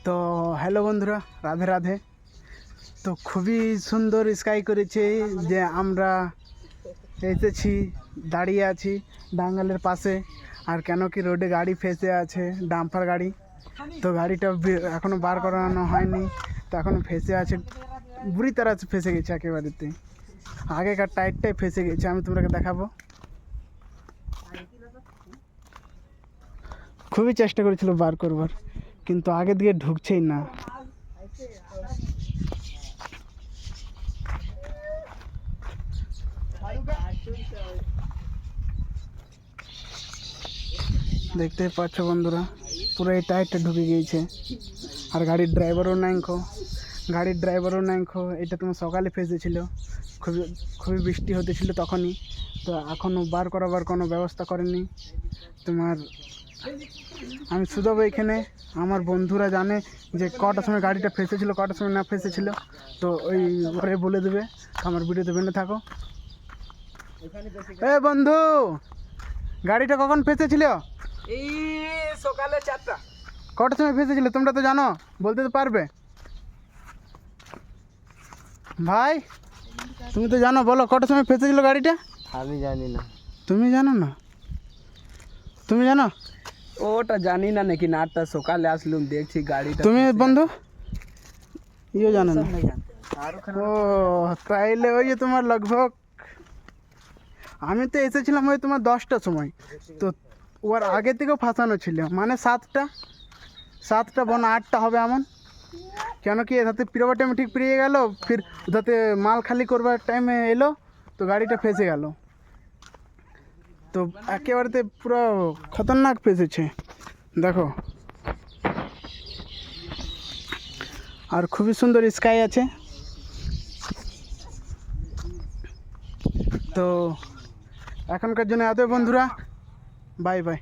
তো হ্যালো বন্ধুরা, রাধে রাধে। তো খুবই সুন্দর স্কাই করেছে যে আমরা এসেছি, দাঁড়িয়ে আছি ডাঙ্গালের পাশে। আর কেন কি রোডে গাড়ি ফেসে আছে, ডাম্পার গাড়ি। তো গাড়িটা এখনও বার করানো হয়নি, তো এখনও ফেসে আছে, বুড়ি তারা ফেসে গেছে একেবারেতে। আগেকার টাইটটাই ফেসে গেছে, আমি তোমাকে দেখাবো। খুবই চেষ্টা করেছিল বার করবার, কিন্তু আগে দিকে ঢুকছেই না। দেখতে পাচ্ছ বন্ধুরা, পুরো এই টায়ারটা ঢুকে গিয়েছে। আর গাড়ির ড্রাইভারও নাই খো। এটা তোমার সকালে ফেসেছিল, খুবই বৃষ্টি হতেছিল তখনই। তো এখনও বার করাবার কোনো ব্যবস্থা করেনি তোমার। আমি শুধু এখানে, আমার বন্ধুরা জানে যে কটার সময় গাড়িটা ফেসেছিল, কটার সময় না ফেসেছিল। তো ওই ঘরে বলে দেবে, আমার ভিডিওতে বেঁধে থাকো। এ বন্ধু, গাড়িটা কখন ফেসেছিল? এই সকালে 4টা। কটার সময় ফেসেছিল তোমরা তো জানো, বলতে তো পারবে ভাই? তুমি তো জানো, বলো কটার সময় ফেসেছিল গাড়িটা? আমি জানি না। তুমি জানো না? তুমি জানো? ওটা জানি না নাকি, 8টা সকালে আসলুম, দেখছি গাড়িটা। তুমি বন্ধু ইয়ে জানো না? ও তাইলে ওই যে তোমার লগভগ, আমি তো এসেছিলাম ওই তোমার 10টার সময়। তো ওর আগে থেকেও ফাঁসানো ছিল, মানে 7টা বনা 8টা হবে এমন। কেন কি এটাতে পিরোবার টাইমে ঠিক পেরিয়ে গেল, ফির ওটাতে মাল খালি করবার টাইমে এলো, তো গাড়িটা ফেসে গেল। তো একেবারেতে পুরো খতরনাক ফেসেছে দেখো। আর খুবই সুন্দর স্কাই আছে। তো এখনকার জন্য এত বন্ধুরা, বাই বাই।